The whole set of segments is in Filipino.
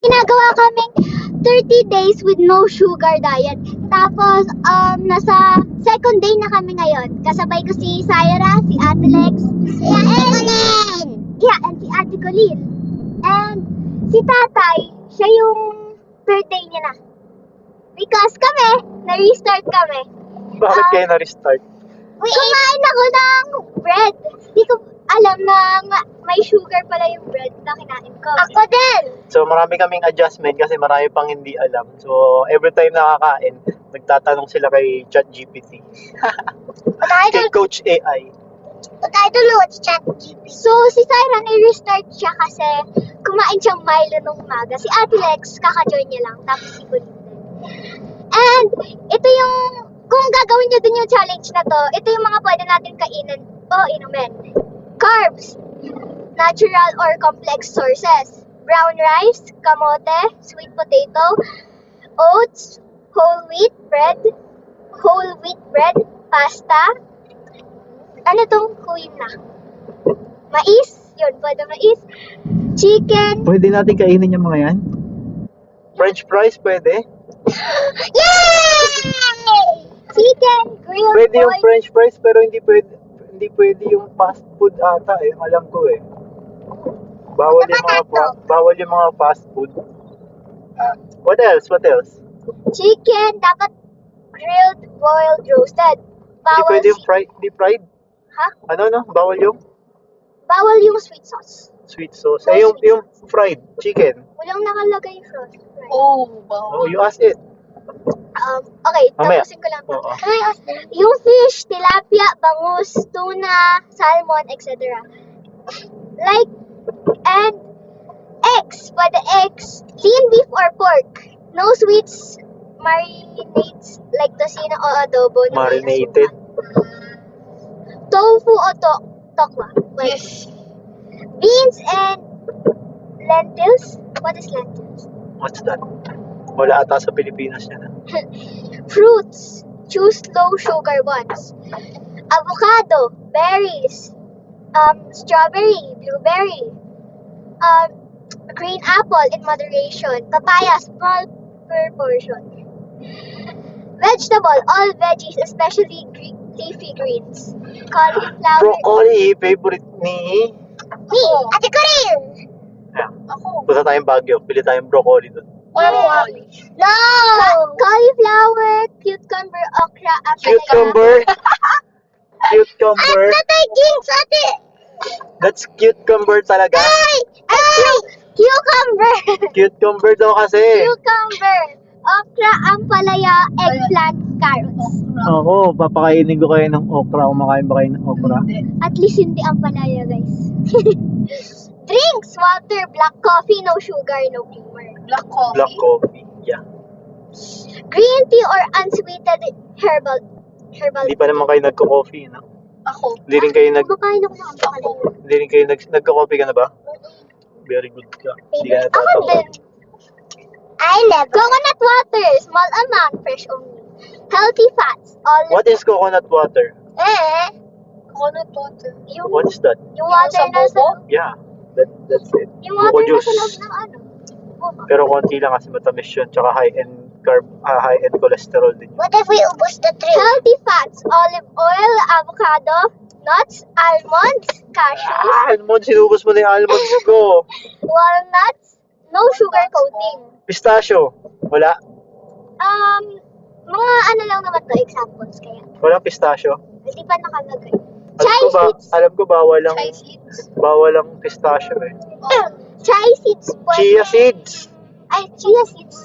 Ginagawa kaming 30 days with no sugar diet. Tapos, nasa second day na kami ngayon. Kasabay ko si Syra, si Ate Lex, and si Ate Colleen. And si Tatay, siya yung third day niya na. Because kami, na-restart kami. Bakit kayo na-restart? Kumain ako ng bread. Hindi ko alam na may sugar pala yung bread na kinain ko. Ako din! So marami kaming adjustment kasi marami pang hindi alam. So every time nakakain, nagtatanong sila kay ChatGPT. Kay Coach AI. But I don't know what's ChatGPT. So, si Syra, na-restart siya kasi kumain siyang Milo nung umaga. Si Ate Lex, kaka-join niya lang. Tapos si Colleen. And, ito yung, kung gagawin niyo din yung challenge na to, ito yung mga pwede natin kainin o inumin. Carbs, natural or complex sources. Brown rice, kamote, sweet potato, oats, whole wheat bread, pasta. Ano tong kuin na? Mais, yun, pwede mais. Chicken. Pwede natin kainin yung mga yan? French fries pwede? Yay! Chicken, grilled Pwede yung boy. French fries pero hindi pwede yung fast food ata eh. Alam ko eh. Bawal yung mga fast food. What else? Chicken, dapat grilled, boiled, roasted. Hindi Bawal, pwede yung deep fried? ha? Ano? Bawal yung Bawal yung sweet sauce. sweet sauce. Eh, yung fried chicken. Walang nakalagay frozen. Right? Oh, you ask it. Okay, Mamaya. tapusin ko lang. Oo. Yung fish, tilapia, bangus, tuna, salmon, etc. Like, and eggs. Pwede eggs. Lean beef or pork. No sweets, marinades like tocino o adobo. na may Marinated. asukal. Tofu o tokwa. Yes. Beans and lentils. What is lentils? What's that? Wala ata sa Pilipinas yan. Fruits. Choose low sugar ones. Avocado, berries, strawberry, blueberry, green apple in moderation, papaya, small proportion. Vegetable, all veggies, especially leafy greens. Cauliflower. Broccoli, favorite ni... Me, Ate Corinne! Yeah. Punta tayong Baguio. Pili tayong broccoli doon. No! Cauliflower, cucumber, okra, Cucumber. Cucumber. Natay Jinx, ate! That's cucumber talaga. Cucumber! Cucumber daw kasi. Cucumber, okra, ampalaya, eggplant, carrots. Ako, papakainin ko kayo ng okra. Kumakain ba kayo ng okra? At least hindi ampalaya, guys. Drinks, water, black coffee, no sugar, no creamer. Black coffee. Yeah. Green tea or unsweetened herbal Hindi pa naman kayo nagko-coffee, no? Ako. Hindi rin kayo Kumakain ako ng ampalaya. Hindi rin kayo nagko-coffee ka na ba? Very good ka. Hindi ka Ako natatawa. din. I love coconut water, small amount, fresh only. Healthy fats, olive. What is coconut water? Coconut water. Yung, What is that? yung water na sa, Yeah, that's it. yung water Buko na juice. sa loob ng ano. Buko. Pero konti lang kasi matamis yun. Tsaka high-end high-end cholesterol din yun. What if we ubos the tree? Healthy fats, olive oil, avocado, nuts, almonds, cashews, Almonds, sinubos mo na yung almonds ko. walnuts, no sugar coating. Pistachio, wala. Mga ano lang naman to, examples kaya. Walang pistachio. Hindi pa nakalagay. Chai seeds. Alam ko bawal ang pistachio eh. Chai seeds pwede. Chia seeds. Ay, chia seeds.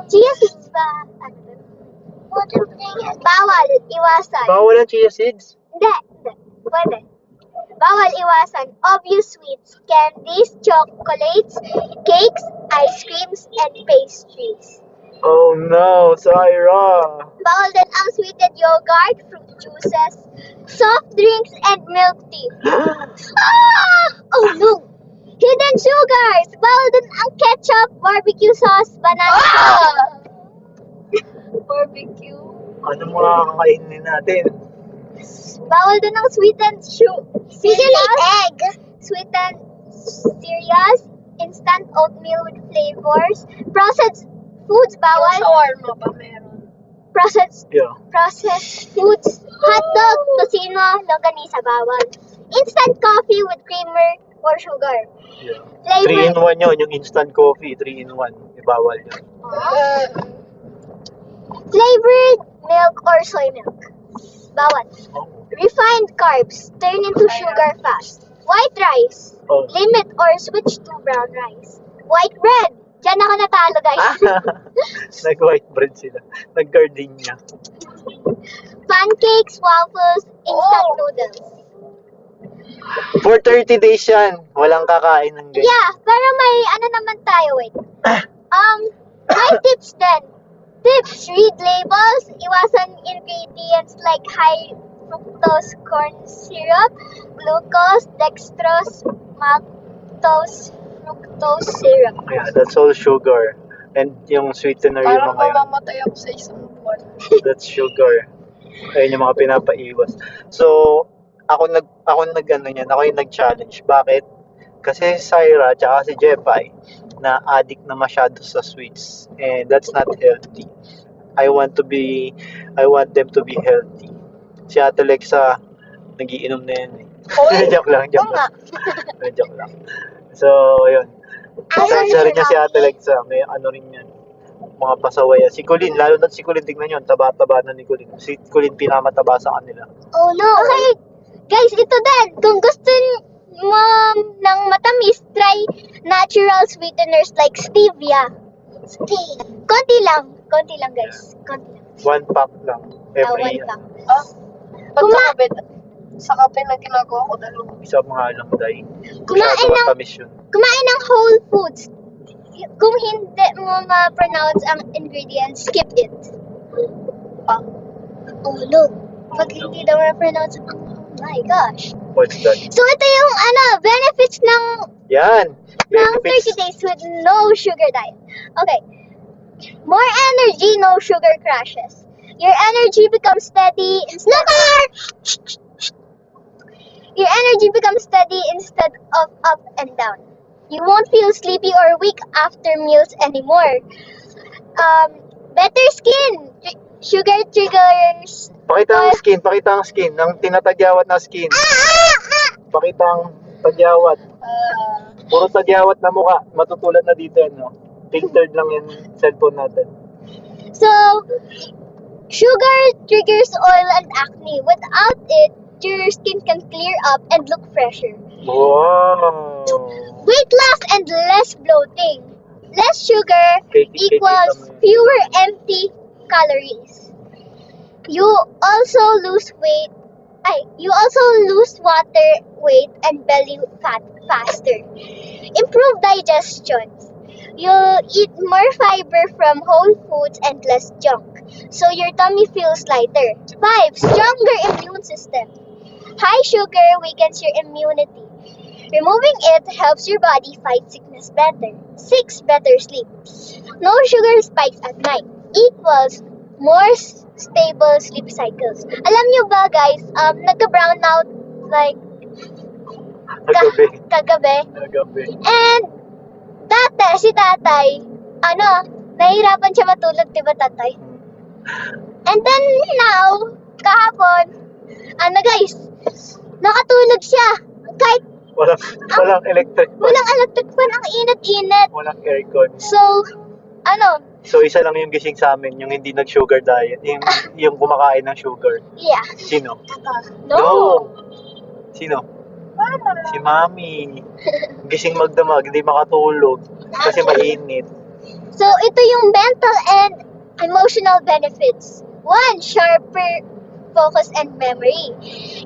Chia seeds ba? Ano ba? Bawal, iwasan. Bawal ang chia seeds. Hindi. Pwede. Bawal iwasan. Obvious sweets, candies, chocolates, cakes, ice creams, and pastries. Oh no, Syra. Bawal din ang sweetened yogurt, fruit juices, soft drinks, and milk tea. Oh no! Hidden sugars! Bawal din ang ketchup, barbecue sauce, banana sauce. Barbecue. Ano mga kakainin natin? Bawal din ang sweetened egg, sweetened cereals, instant oatmeal with flavors. Processed foods, Yung bawal. shawarma ba meron? Processed Yeah. foods, hotdog, tocino, longganisa, bawal. Instant coffee with creamer or sugar. Yeah. Flavor. 3-in-1 yun, yung instant coffee, 3-in-1. Ibawal yun. Flavored milk or soy milk. Bawal. Oh. Refined carbs, turn into sugar fast. White rice, Oh. limit or switch to brown rice. White bread, dyan ako natalo guys. Nag-white bread sila. Nag-gardenia. Pancakes, waffles, instant noodles. For 30 days yan, walang kakain ng ganyan. Yeah, pero may ano naman tayo, wait. May tips din. Tips, read labels, iwasan ingredients like high fructose corn syrup, glucose, dextrose, maltose, fructose syrup. Yeah, that's all sugar. And yung sweetener yung Parang mga yun. mamamatay ako sa isang buwan. That's sugar. Ayun yung mga pinapaiwas. So, ako nag ano yan, ako yung nag-challenge. Bakit? Kasi Syra tsaka si Jepay na addict na masyado sa sweets, and that's not healthy. I want them to be healthy. Si Ate Lexa nagiinom na yan eh. joke lang. Joke lang. So, yun. Isa rin niya si Ate Lexa, may ano rin yan. Mga pasaway. Si Colin, lalo na si Colin, tignan nyo, taba-taba na ni Colin. Si Colin pinamataba sa kanila. Oh no. Okay, guys, ito din. Kung gusto mo ng matamis, try natural sweeteners like stevia. Konti lang guys. Konti lang. 1 pack lang. Every One pack. Ba't sa kape? Sa kape na ginagawa ko dalawa. isa mga lang dahil. Kumain Masyado ng- matamis yun. Kumain ng whole foods. Kung hindi mo ma-pronounce ang ingredients, skip it. Ah. Oh no. Pag hindi daw ma-pronounce, oh my gosh. What's that? So ito yung benefits ng Yan! 30 Benefits. days with no sugar diet. Okay. More energy, no sugar crashes. Your energy becomes steady instead Your energy becomes steady instead of up and down. You won't feel sleepy or weak after meals anymore. Better skin. Sugar triggers. Pakita ang skin. Ang tinatagyawat na skin. Pakita ang tagyawat. Puro tagyawat na mukha. Matutulad na dito yan, no? Filtered lang yung cellphone natin. So, sugar triggers oil and acne. Without it, your skin can clear up and look fresher. Wow! Weight loss and less bloating. Less sugar equals Katie, fewer empty calories. You also lose weight. You also lose water weight and belly fat faster. Improve digestion. You'll eat more fiber from whole foods and less junk, so your tummy feels lighter. 5. Stronger immune system. High sugar weakens your immunity. Removing it helps your body fight sickness better. 6. Better sleep. No sugar spikes at night equals more stable sleep cycles. Alam nyo ba guys, nagka-brown out like kagabi. And si tatay, nahihirapan siya matulog, diba tatay? And then now, kahapon, guys, nakatulog siya. Kahit Walang electric fan. walang electric fan, ang init-init. Walang aircon. So, So, isa lang yung gising sa amin, yung hindi nag-sugar diet. Yung kumakain ng sugar. yeah. Sino? No. Sino? Si Mami. Gising magdamag, hindi makatulog. Kasi mainit. So, ito yung mental and emotional benefits. 1. Sharper focus and memory.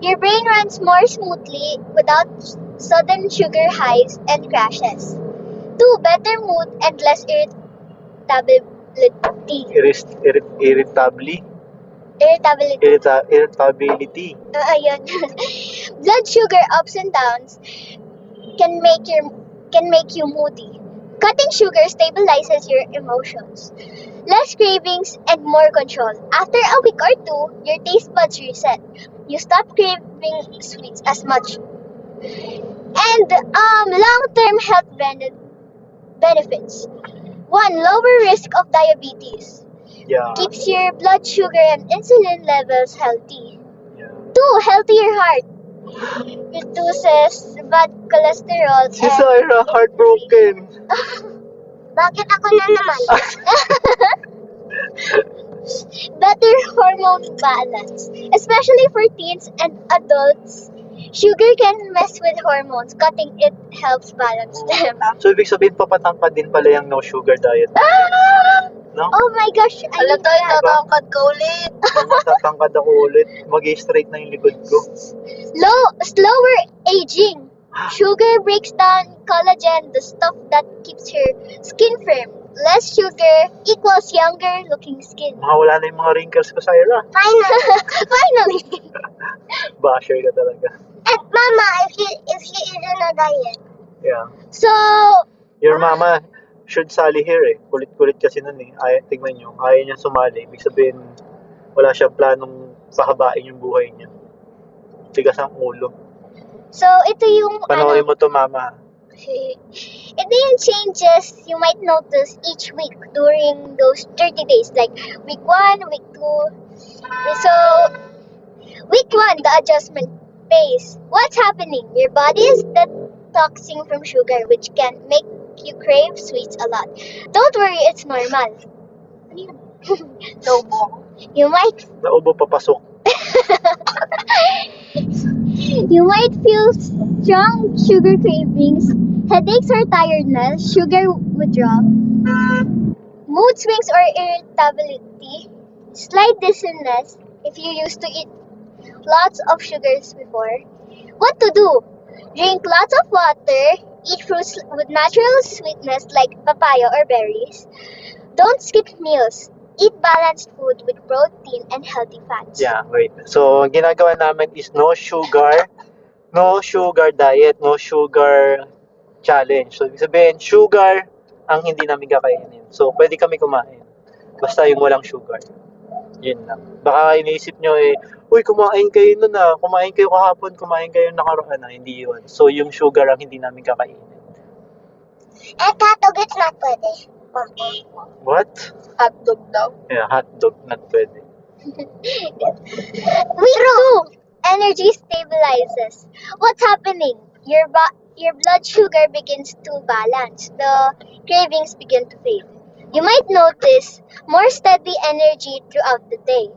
Your brain runs more smoothly without sudden sugar highs and crashes. 2. Better mood and less irritability. Irritability. Ayun. Blood sugar ups and downs can make you moody. Cutting sugar stabilizes your emotions. Less cravings and more control. After a week or 2, your taste buds reset. You stop craving sweets as much. And long-term health benefits. 1. Lower risk of diabetes. Yeah. Keeps your blood sugar and insulin levels healthy. Yeah. 2. Healthier heart. Reduces bad cholesterol Si Syra, heartbroken. Bakit ako na naman? Better hormone balance. Especially for teens and adults, sugar can mess with hormones. Cutting it helps balance them. So, ibig sabihin, papatangkad din pala yung no sugar diet. No? Oh my gosh, I Alam need tayo, that. tatangkad ka ulit. Matatangkad ako ulit. Mag-straight na yung likod ko. Slower aging. Sugar breaks down collagen, the stuff that keeps your skin firm. Less sugar equals younger looking skin. Makawala na yung mga wrinkles ko, Syra. Finally. Basher ka talaga. And mama, if she is on a diet. Yeah. So, Your mama should sali here eh. Kulit-kulit kasi nun eh. Tignan nyo, ayaw niya sumali. Ibig sabihin, wala siyang planong pahabain yung buhay niya. Tigas ang ulo. so ito yung Panoorin mo to, mama. ito yung changes you might notice each week during those 30 days, like week 1, week 2. So, week 1, the adjustment phase. What's happening? Your body is detoxing from sugar, which can make you crave sweets a lot. Don't worry, it's normal. Ano yun? Lobo. You might Naubo papasok. You might feel strong sugar cravings, headaches or tiredness, sugar withdrawal, mood swings or irritability, slight dizziness if you used to eat lots of sugars before. What to do? Drink lots of water, eat fruits with natural sweetness like papaya or berries. Don't skip meals. Eat balanced food with protein and healthy fats. Yeah, wait. So, ang ginagawa namin is no sugar diet, no sugar challenge. So, ibig sabihin, sugar ang hindi namin kakainin. So, pwede kami kumain. Basta yung walang sugar. Yun lang. Baka iniisip nyo eh, uy, kumain kayo nun ah. Kumain kayo kahapon, kumain kayo nakaraan na. Hindi yun. So, yung sugar ang hindi namin kakainin. hotdog, it's not pwede. What? Hotdog daw. Yeah, hotdog, not pwede. Week 2, energy stabilizes. What's happening? Your blood sugar begins to balance. The cravings begin to fade. You might notice more steady energy throughout the day.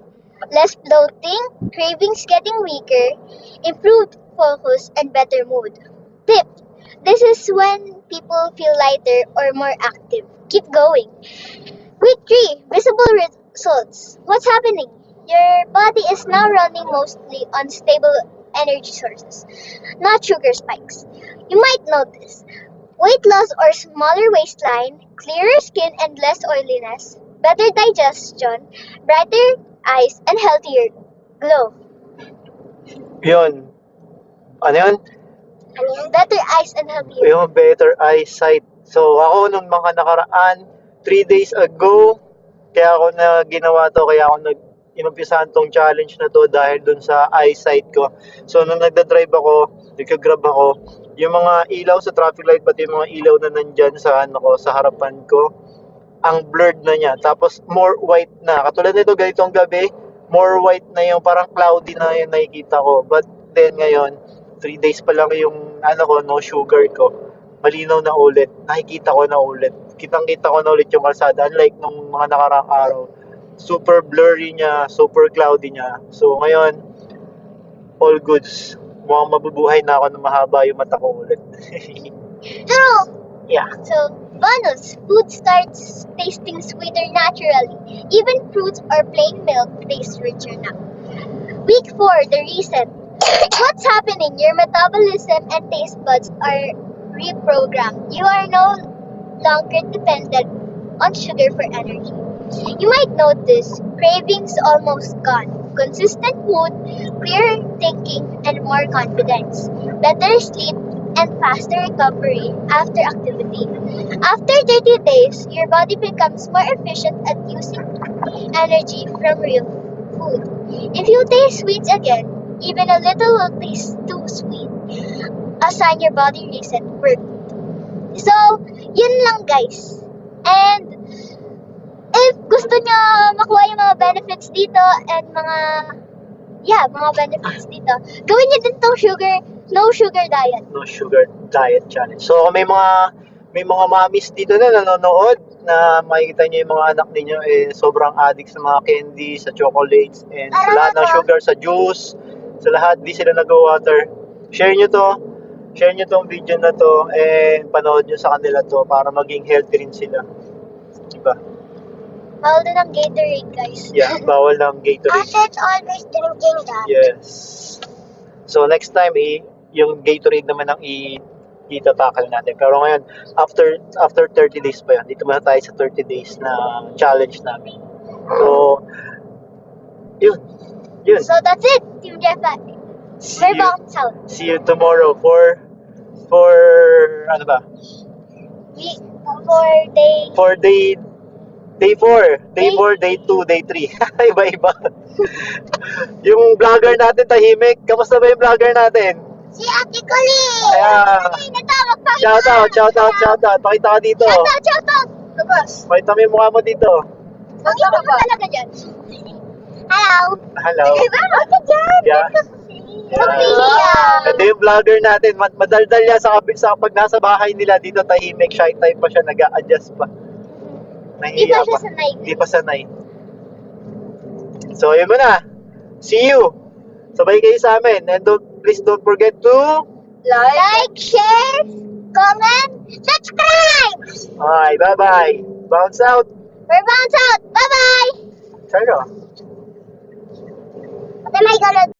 Less bloating, cravings getting weaker, improved focus, and better mood. Tip: this is when people feel lighter or more active. Keep going. Week 3, visible results. What's happening? Your body is now running mostly on stable energy sources, not sugar spikes. You might notice weight loss or smaller waistline, clearer skin and less oiliness, better digestion, brighter eyes, and healthier glow. Yun. Ano yun? Better eyes and healthier. Yung better eyesight. So, ako nung mga nakaraan, 3 days ago, kaya ako na ginawa to, kaya ako inumpisahan tong challenge na to dahil dun sa eyesight ko. So, nung nagda-drive ako, nagka-grab ako, yung mga ilaw sa traffic light, pati yung mga ilaw na nandyan sa, sa harapan ko, ang blurred na niya. Tapos, more white na. Katulad nito, ganitong gabi, more white na yung parang cloudy na yung nakikita ko. But then, ngayon, 3 days pa lang yung, no sugar ko. Malinaw na ulit. Nakikita ko na ulit. Kitang-kita ko na ulit yung kalsada. Unlike nung mga nakarang araw, super blurry niya, super cloudy niya. So, ngayon, all goods. Mukhang mabubuhay na ako na mahaba yung mata ko ulit. True! Yeah. So, bonus, food starts tasting sweeter naturally. Even fruits or plain milk taste richer now. Week 4, the reset. What's happening? Your metabolism and taste buds are reprogrammed. You are no longer dependent on sugar for energy. You might notice cravings almost gone, consistent mood, clear thinking, and more confidence, better sleep, and faster recovery after activity. After 30 days, your body becomes more efficient at using energy from real food. If you taste sweets again, even a little will taste too sweet. A sign your body reset worked. So, yun lang guys. And, if gusto nyo makuha yung mga benefits dito and mga benefits dito, gawin nyo din tong no sugar diet. No sugar diet challenge. So may mga mommies dito na nanonood na makikita niyo yung mga anak ninyo sobrang addict sa mga candy, sa chocolates, and sa lahat ng sugar, sa juice, sa lahat, di sila nag-water. Share nyo tong video na to and panood nyo sa kanila to para maging healthy rin sila. Diba? Bawal din ang Gatorade guys. Yeah, bawal ng Gatorade. It's always drinking that. Yes. So next time yung Gatorade naman ang itatakal natin. Pero ngayon, after 30 days pa yan, dito muna tayo sa 30 days na challenge namin. So, yun. So that's it, Team Jeff. We're bounce out. See you tomorrow for ano ba? For day 4, day 2, day 3. Iba-iba. Yung vlogger natin tahimik. Kamusta ba yung vlogger natin? Si Ate Colleen! Ayan. Shout out. Pakita ka dito. Shout out! Labas. Pakita mo yung mukha mo dito. Pakita mo talaga dyan. Hello. Hello. Ate dyan. Yeah. Sophia. Ito yung vlogger natin. Madaldal yan sa pag nasa bahay nila. Dito tahimik. Shy type pa siya. Nag-a-adjust pa. Di Nahihiya pa siya pa. sanay. Di pa sanay. So, yun muna. See you. Sabay kayo sa amin. And please don't forget to Like, share, comment, subscribe! Alright, bye-bye. Bounce out. We're bounce out. Bye-bye! Sa'yo. What am I gonna do?